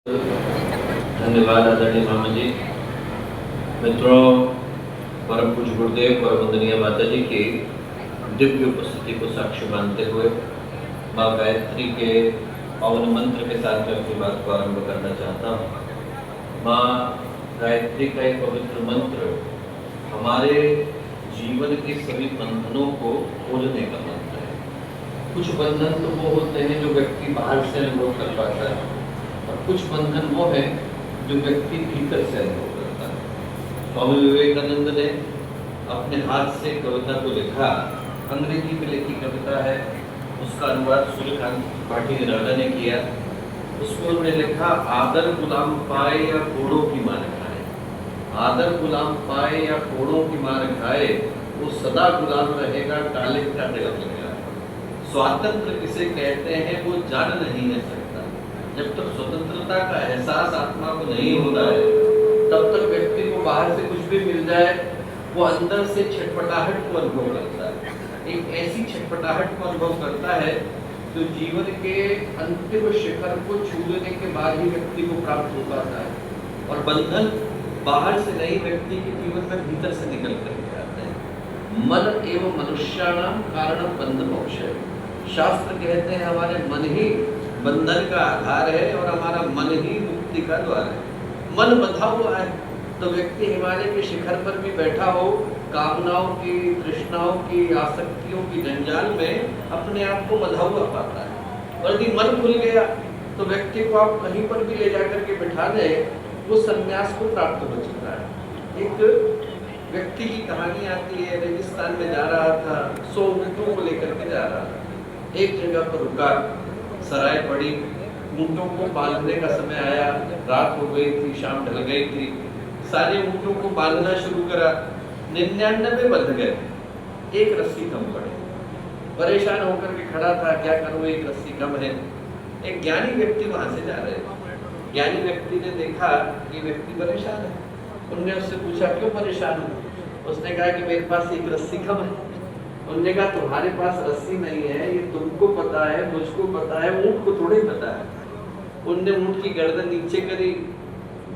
धन्यवाद आदरणीय मामा जी। मित्रों, परम पूज्य गुरुदेव और वंदनीय माता जी की दिव्य उपस्थिति को साक्ष्य मानते हुए माँ गायत्री के पावन मंत्र के साथ मैं अपनी बात को आरंभ करना चाहता हूँ। माँ गायत्री का एक पवित्र मंत्र हमारे जीवन के सभी बंधनों को खोलने का मंत्र है। कुछ बंधन तो वो होते हैं जो व्यक्ति बाहर से अनुभव कर पाता है, और कुछ बंधन वो है जो व्यक्ति भीतर से अनुभव करता है। स्वामी विवेकानंद ने अपने हाथ से कविता को लिखा, अंग्रेजी में लिखी कविता है, उसका अनुवाद सूर्यकांत पाठी निराला ने किया। उसमें उन्होंने लिखा, आदर गुलाम पाए या कोड़ों की मार खाए, आदर गुलाम पाए या कोड़ों की मार खाए, वो सदा गुलाम रहेगा, काले का तिलक लगेगा। स्वातंत्र किसे कहते हैं वो जान नहीं है सकता। जब तक स्वतंत्रता का एहसास आत्मा को नहीं होता है, तब तक व्यक्ति को बाहर से कुछ भी मिल जाए, वो अंदर से छटपटाहट को अनुभव करता है। एक ऐसी छटपटाहट को अनुभव करता है जो जीवन के अंतिम शिखर को छू लेने के बाद ही व्यक्ति को प्राप्त हो पाता है। और बंधन बाहर से नहीं, व्यक्ति के जीवन में भीतर से निकल करके आते हैं। मन एवं मनुष्याणाम कारणम बंध मोक्षः। शास्त्र कहते हैं हमारे मन ही बंधन का आधार है और हमारा मन ही मुक्ति का द्वार है। मन बंधा हुआ है तो व्यक्ति हिमालय के शिखर पर भी बैठा हो, कामनाओं की, तृष्णाओं की, आसक्तियों की जंजाल में अपने आप को बंधा हुआ पाता है। और यदि मन खुल गया तो व्यक्ति को आप कहीं पर भी ले जाकर के बिठा दे, वो संन्यास को प्राप्त हो चुका है। एक व्यक्ति की कहानी आती है, रेगिस्तान में जा रहा था, 100 ऊँटों को लेकर के जा रहा था। एक जगह पर रुका, सराय पड़ी, ऊँटों को बांधने का समय आया, रात हो गई थी, शाम ढल गई थी। सारे ऊँटों को बांधना शुरू करा, 99 बंध गए, एक रस्सी कम पड़ी। परेशान होकर के खड़ा था, क्या करूं, एक रस्सी कम है। एक ज्ञानी व्यक्ति वहां से जा रहे थे। ज्ञानी व्यक्ति ने देखा कि व्यक्ति परेशान है। उनने उससे पूछा, क्यों परेशान हो? उसने कहा कि मेरे पास एक रस्सी कम है। उन्होंने कहा, तुम्हारे पास रस्सी नहीं है, ये तुमको पता है, मुझको पता है, ऊँट को थोड़ी पता है। उनने ऊँट की गर्दन नीचे करी,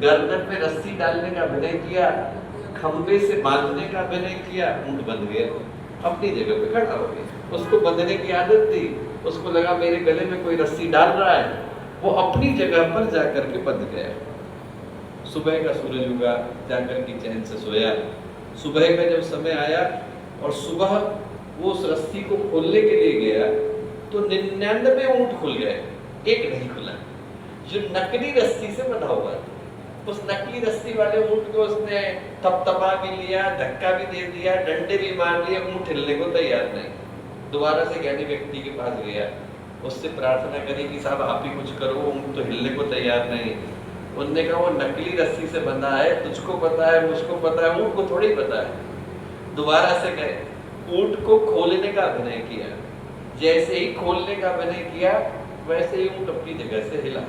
गर्दन में रस्सी डालने का अभिनय किया, खंबे से बांधने का अभिनय किया, ऊँट बंध गया, अपनी जगह पे खड़ा हो गया। उसको बंधने की आदत थी, उसको लगा मेरे गले में कोई रस्सी डाल रहा है, वो अपनी जगह पर जाकर के बंध गया। सुबह का सूरज उगा, जाकर के चैन से सोया। सुबह का जब समय आया और सुबह वो उस रस्सी को खोलने के लिए गया तो 99 ऊँट खुल गए, एक नहीं खुला, जो नकली रस्सी से बंधा हुआ था। उस नकली रस्सी वाले ऊँट को उसने थपथपा भी लिया, धक्का भी दे दिया, डंडे भी मार लिए, ऊँट हिलने को तैयार नहीं। दोबारा से ज्ञानी व्यक्ति के पास गया, उससे प्रार्थना करी कि साहब आप ही कुछ करो, ऊँट तो हिलने को तैयार नहीं। उनने कहा, वो नकली रस्सी से बंधा है, तुझको पता है, मुझको पता है, ऊँट को थोड़ी पता है। दोबारा से गए, ऊँट को खोलने का अभिनय किया। जैसे ही खोलने का अभिनय किया, वैसे ही ऊँट अपनी जगह से हिला।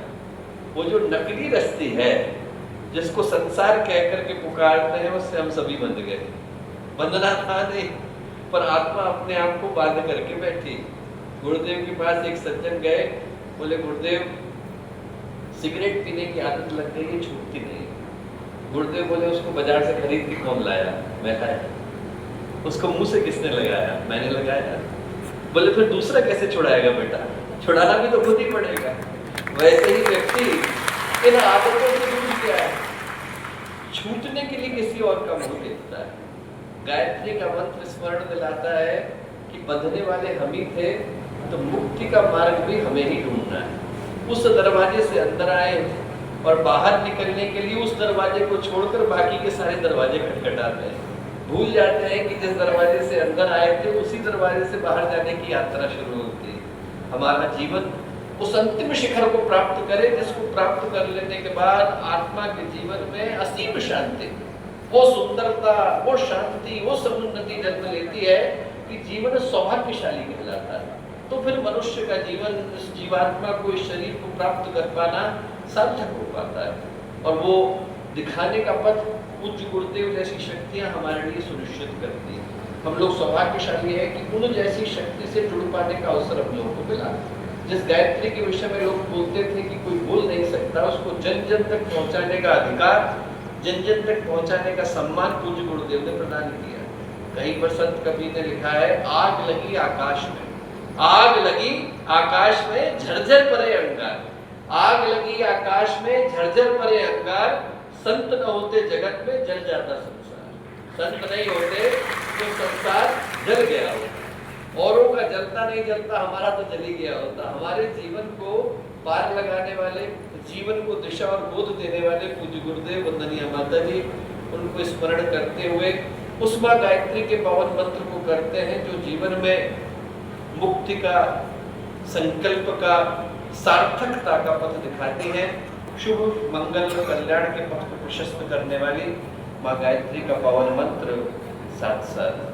वो जो नकली रस्सी है, जिसको संसार कह करके पुकारते हैं, उससे हम सभी बंध गए। बंधना था नहीं, पर आत्मा अपने आप को बांध करके बैठी। गुरुदेव के पास एक सज्जन गए, बोले, गुरुदेव सिगरेट पीने की आदत लग गई है, छूटती नहीं। गुरुदेव बोले, उसको बाजार से खरीद के कौन लाया? मैं खाया। उसको मुंह से किसने लगाया? मैंने लगाया। बोले, फिर दूसरा कैसे छुड़ाएगा बेटा? छुड़ाना भी तो खुद ही पड़ेगा। वैसे ही व्यक्ति इन आदतों से छूट गया है, छूटने के लिए किसी और का मुंह देखता है। गायत्री का मंत्र स्मरण दिलाता है कि बंधने वाले हम ही थे, तो मुक्ति का मार्ग भी हमें ही ढूंढना है। उस दरवाजे से अंदर आए और बाहर निकलने के लिए उस दरवाजे को छोड़कर बाकी के सारे दरवाजे खटखटाते हैं। भूल जाते हैं कि जिस दरवाजे से अंदर आए थे, उसी दरवाजे से बाहर जाने की यात्रा शुरू होती है। हमारा जीवन उस अंतिम शिखर को प्राप्त करे, जिसको प्राप्त कर लेने के बाद आत्मा के जीवन में असीम शांति, वो सुंदरता, वो शांति, वो समुन्नति जन्म लेती है कि जीवन सौभाग्यशाली कहलाता है। तो फिर मनुष्य का जीवन, इस जीवात्मा को, इस शरीर को प्राप्त कर पाना सार्थक हो पाता है। और वो दिखाने का पथ पूज्य गुरुदेव जैसी शक्तियाँ हमारे लिए सुनिश्चित करती हैं। हम लोग सौभाग्यशाली है कि उन जैसी शक्ति से जुड़ पाने का अवसर हम लोगों को मिला, जिस गायत्री के विषय में लोग बोलते थे कि कोई बोल नहीं सकता, उसको जन जन तक पहुंचाने का अधिकार, जन जन तक पहुंचाने का सम्मान पूज्य गुरुदेव ने प्रदान किया। कहीं पर संत कबीर ने लिखा है, आग लगी आकाश में, आग लगी आकाश में झरझर परे अंगार, आग लगी आकाश में झरझर परे अंगार, संत न होते जगत में जल जाता संसार। संत नहीं होते तो संसार जल गया होता, औरों का जलता नहीं जलता, हमारा तो जल ही गया होता। हमारे जीवन को पार लगाने वाले, जीवन को दिशा और बोध देने वाले पूज्य गुरुदेव वंदनीय माता जी, उनको स्मरण करते हुए उस मां गायत्री के पावन मंत्र को करते हैं जो जीवन में मुक्ति का, संकल्प का, सार्थकता का पथ दिखाती है। शुभ मंगल कल्याण के पथ को प्रशस्त करने वाली मां गायत्री का पावन मंत्र साथ साथ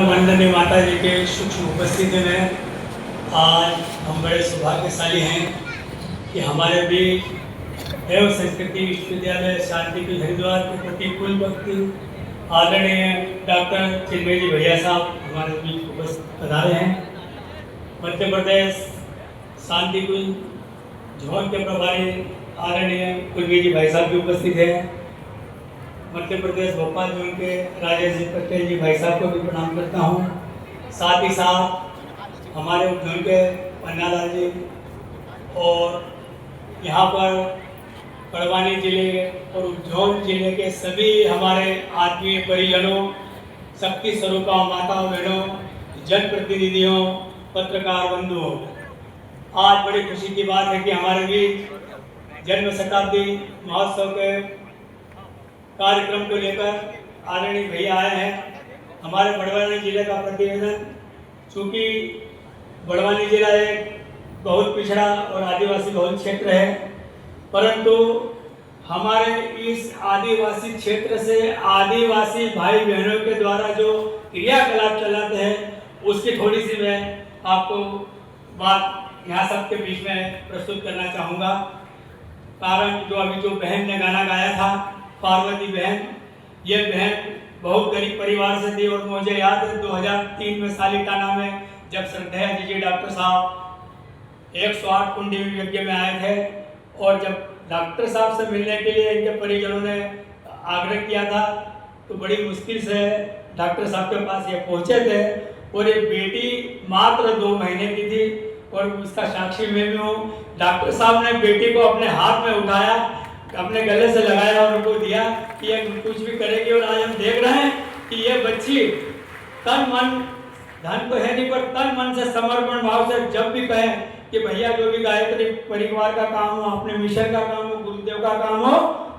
वंदनीय माता जी के सूक्ष्म उपस्थिति में आज हम बड़े सौभाग्यशाली हैं कि हमारे भी एवं संस्कृति विश्वविद्यालय शांतिकुंज हरिद्वार के प्रतिकूल वक्ति आदरणीय डॉक्टर चिन्मय जी भैया साहब हमारे बीच उपस्थित पधारे हैं। मध्य प्रदेश शांतिकुंज जोन के प्रभारी आदरणीय कुलवीर जी भाई साहब भी उपस्थित हैं। मध्य प्रदेश भोपाल जोन के राजेश जी पटेल जी भाई साहब को भी प्रणाम करता हूँ। साथ ही साथ हमारे जोन के पन्नालाल जी और यहाँ पर बड़वानी जिले और उज्जैन जिले के सभी हमारे आत्मीय परिजनों, शक्ति स्वरूपा माताओं बहनों, जनप्रतिनिधियों, पत्रकार बंधुओं, आज बड़ी खुशी की बात है कि हमारे बीच जन्म शताब्दी महोत्सव के कार्यक्रम को लेकर आदरणीय भैया आए हैं। हमारे बड़वानी जिले का प्रतिनिधित्व, चूँकि बड़वानी जिला एक बहुत पिछड़ा और आदिवासी बहुल क्षेत्र है, परंतु हमारे इस आदिवासी क्षेत्र से आदिवासी भाई बहनों के द्वारा जो क्रियाकलाप चलाते हैं उसकी थोड़ी सी मैं आपको बात यहाँ सबके बीच में प्रस्तुत करना चाहूँगा। कारण जो अभी जो बहन ने गाना गाया था, पार्वती बहन, ये बहन बहुत गरीब परिवार से थी और मुझे याद है 2003 में सालिटाना में जब श्रद्धेय जी डॉक्टर साहब 108 कुंडी यज्ञ में आए थे और जब डॉक्टर साहब से मिलने के लिए इनके परिजनों ने आग्रह किया था तो बड़ी मुश्किल से डॉक्टर साहब के पास ये पहुंचे थे और ये बेटी मात्र 2 महीने की थी और उसका साक्षी मैं भी हूँ। डॉक्टर साहब ने बेटी को अपने हाथ में उठाया, अपने गले से लगाया और उनको दिया कि ये कुछ भी करेगी। और आज हम देख रहे हैं कि ये बच्ची तन मन, धन तो है नहीं पर तन मन से समर्पण भाव से जब भी कहें कि भैया जो भी गायत्री परिवार का काम हो, अपने मिशन का काम हो, गुरुदेव का काम हो,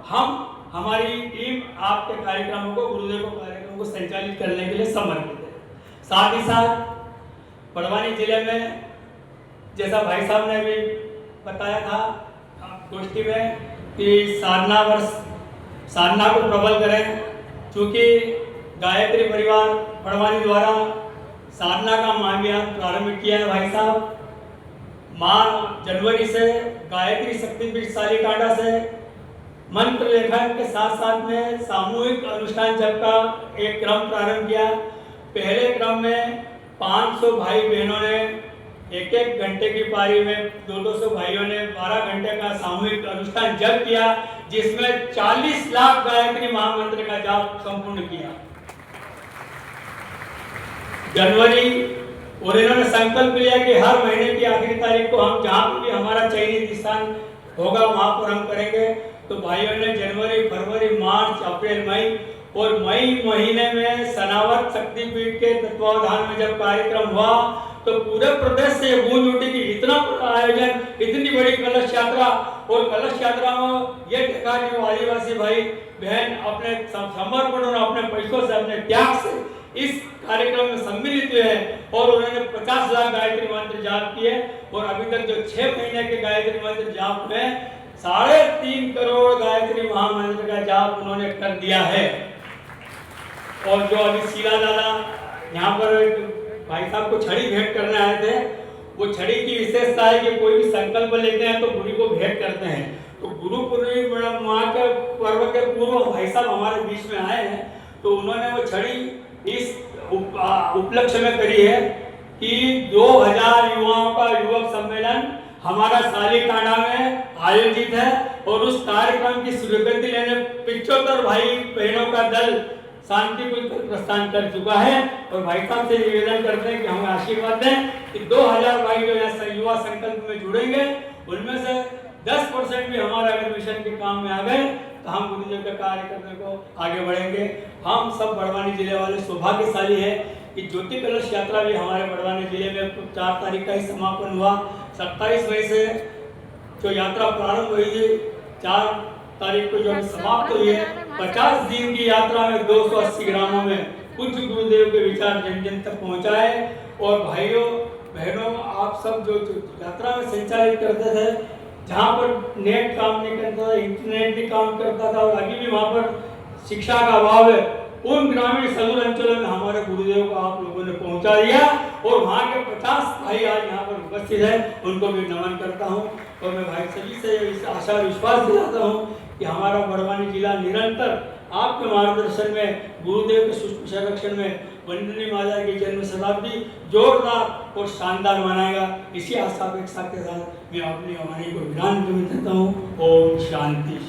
हम हमारी टीम आपके कार्यक्रमों को, गुरुदेव को कार्यक्रमों को संचालित करने के लिए समर्पित है। साथ ही साथ बड़वानी जिले में जैसा भाई साहब ने भी बताया था गोष्ठी में कि साधना को प्रबल करें, क्योंकि गायत्री परिवार बड़वानी द्वारा साधना का महाअभियान प्रारंभ किया है भाई साहब। मार्च जनवरी से गायत्री शक्तिपीठ सालिकाडा से मंत्र लेखन के साथ साथ में सामूहिक अनुष्ठान जप का एक क्रम प्रारंभ किया। पहले क्रम में 500 भाई बहनों ने 1-1 घंटे की पारी में 200 भाइयों ने 12 घंटे का सामूहिक अनुष्ठान जप किया, जिसमें 40 लाख गायत्री महामंत्र का जाप संपूर्ण किया। जनवरी और इन्होंने संकल्प लिया कि हर महीने की आखिरी तारीख को हम जहाँ भी हमारा चयनित स्थान होगा वहां पर हम करेंगे। तो भाइयों ने जनवरी, फरवरी, मार्च, अप्रैल, मई और मई महीने में सनावत शक्तिपीठ के तत्वावधान में जब कार्यक्रम हुआ तो पूरे प्रदेश से ये गूंज उठी कि इतना बड़ा आयोजन, इतनी बड़ी कलश यात्रा। और कलश यात्रा में ये देखा कि वो आदिवासी भाई बहन अपने समर्पण और अपने पैसों से, अपने त्याग से इस कार्यक्रम में सम्मिलित हुए हैं और उन्होंने 50 लाख गायत्री मंत्र जाप किए। और अभी तक जो 6 महीने के गायत्री मंत्र जाप में 3.5 करोड़ गायत्री महामंत्र का जाप उन्होंने कर दिया है। और जो अभी शीला दादा यहाँ पर भाई साहब को छड़ी भेंट करने आए थे, वो छड़ी की विशेषता है कि कोई भी संकल्प लेते हैं तो गुरु को भेंट करते हैं। तो गुरु पूर्णिमा के पर्व के पूर्व भाई साहब हमारे बीच में आए हैं, तो उन्होंने वो छड़ी इस उपलक्ष्य में करी है कि 2000 युवाओं का युवक सम्मेलन हमारा सालीकांडा में आयोजित है और उस कार्यक्रम की स्वीकृति लेने 75 भाई बहनों का दल शांतिपूर्ण प्रस्थान कर चुका है। और भाई साहब से निवेदन करते हैं कि हमें आशीर्वाद दें कि 2000 भाई जो यहाँ युवा संकल्प में जुड़ेंगे, उनमें से 10% भी हमारे अगर मिशन के काम में आ गए तो हम गुरुदेव के कार्य करने को आगे बढ़ेंगे। हम सब बड़वानी जिले वाले सौभाग्यशाली हैं कि ज्योति कलश यात्रा भी हमारे बड़वानी जिले में 4 तारीख का ही समापन हुआ। 27 मई से जो यात्रा प्रारंभ हुई थी, 4 तारीख को जो समाप्त हुई है। 50 दिन की यात्रा में 280 ग्रामों में पूज्य गुरुदेव के विचार जन जन तक पहुंचाए। और भाइयों बहनों, आप सब जो यात्रा में संचालित करते थे, जहाँ पर नेट काम नहीं करता था, इंटरनेट भी काम करता था और अभी भी वहाँ पर शिक्षा का अभाव है, उन ग्रामीण सदूर अंचलों में हमारे गुरुदेव को आप लोगों ने पहुंचा दिया। और वहाँ के 50 भाई आज यहाँ पर उपस्थित हैं, उनको भी नमन करता हूँ। और मैं भाई सभी से इस आशा विश्वास दिलाता हूँ कि हमारा बड़वानी जिला निरंतर आपके मार्गदर्शन में, गुरुदेव के सुष्ठु संरक्षण में वंदनीय माता की जन्म शताब्दी जोरदार और शानदार मनाएगा। इसी आशा अपेक्षा के साथ मैं अपनी वाणी को विराम देता हूँ। ओम शांति।